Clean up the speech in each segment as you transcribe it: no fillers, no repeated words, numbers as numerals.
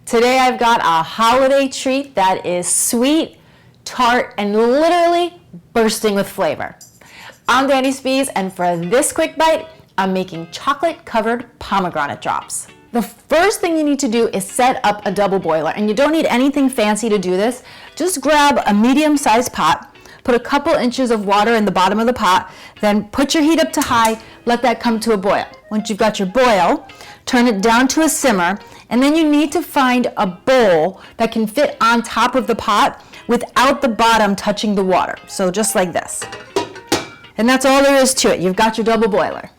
Today I've got a holiday treat that is sweet, tart, and literally bursting with flavor. I'm Danny Spees, and for this quick bite, I'm making chocolate-covered pomegranate drops. The first thing you need to do is set up a double boiler, and you don't need anything fancy to do this. Just grab a medium-sized pot, put a couple inches of water in the bottom of the pot, then put your heat up to high, let that come to a boil. Once you've got your boil, turn it down to a simmer, and then you need to find a bowl that can fit on top of the pot without the bottom touching the water. So just like this. And that's all there is to it. You've got your double boiler.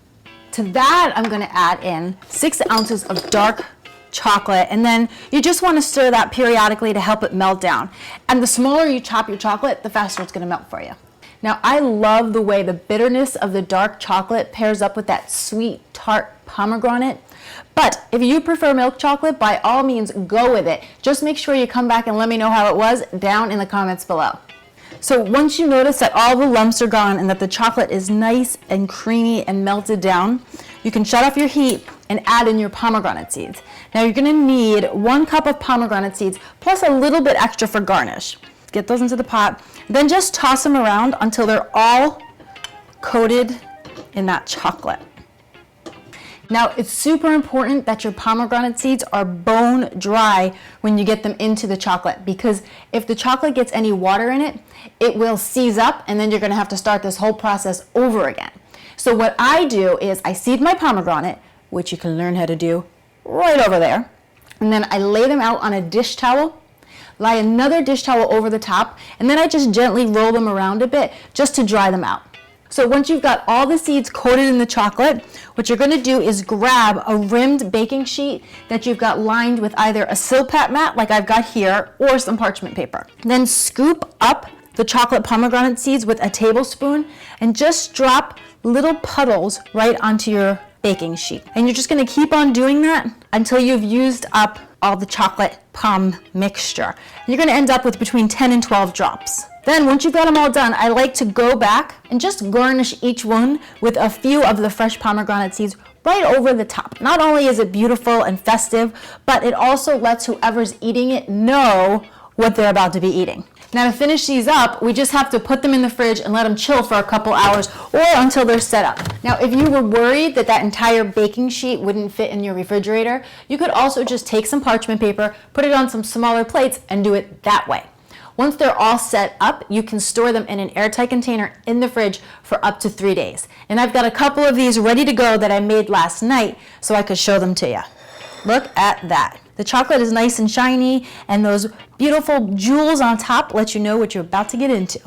To that, I'm going to add in 6 ounces of dark chocolate, and then you just want to stir that periodically to help it melt down. And the smaller you chop your chocolate, the faster it's going to melt for you. Now, I love the way the bitterness of the dark chocolate pairs up with that sweet, tart pomegranate. But if you prefer milk chocolate, by all means, go with it. Just make sure you come back and let me know how it was down in the comments below. So once you notice that all the lumps are gone and that the chocolate is nice and creamy and melted down, you can shut off your heat and add in your pomegranate seeds. Now you're going to need 1 cup of pomegranate seeds plus a little bit extra for garnish. Get those into the pot, then just toss them around until they're all coated in that chocolate. Now, it's super important that your pomegranate seeds are bone dry when you get them into the chocolate, because if the chocolate gets any water in it, it will seize up, and then you're going to have to start this whole process over again. So what I do is I seed my pomegranate, which you can learn how to do right over there, and then I lay them out on a dish towel, lie another dish towel over the top, and then I just gently roll them around a bit just to dry them out. So once you've got all the seeds coated in the chocolate, what you're going to do is grab a rimmed baking sheet that you've got lined with either a Silpat mat, like I've got here, or some parchment paper. Then scoop up the chocolate pomegranate seeds with a tablespoon and just drop little puddles right onto your baking sheet. And you're just going to keep on doing that until you've used up all the chocolate pom mixture. You're going to end up with between 10 and 12 drops. Then once you've got them all done, I like to go back and just garnish each one with a few of the fresh pomegranate seeds right over the top. Not only is it beautiful and festive, but it also lets whoever's eating it know what they're about to be eating. Now to finish these up, we just have to put them in the fridge and let them chill for a couple hours or until they're set up. Now if you were worried that that entire baking sheet wouldn't fit in your refrigerator, you could also just take some parchment paper, put it on some smaller plates, and do it that way. Once they're all set up, you can store them in an airtight container in the fridge for up to 3 days. And I've got a couple of these ready to go that I made last night so I could show them to you. Look at that. The chocolate is nice and shiny, and those beautiful jewels on top let you know what you're about to get into.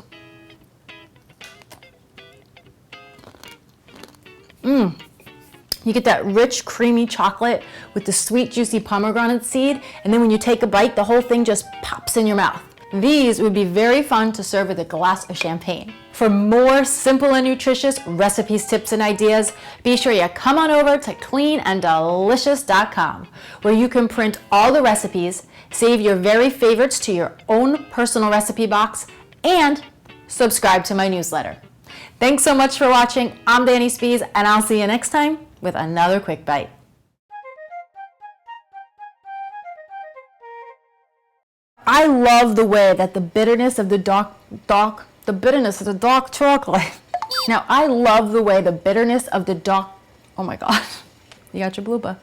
You get that rich, creamy chocolate with the sweet, juicy pomegranate seed, and then when you take a bite, the whole thing just pops in your mouth. These would be very fun to serve with a glass of champagne. For more simple and nutritious recipes, tips, and ideas, be sure you come on over to cleananddelicious.com, where you can print all the recipes, save your very favorites to your own personal recipe box, and subscribe to my newsletter. Thanks so much for watching. I'm Danny Spees, and I'll see you next time with another quick bite. I love the way that the bitterness of the dark chocolate. Now, I love the way the bitterness of the dark, oh my God, you got your blooper.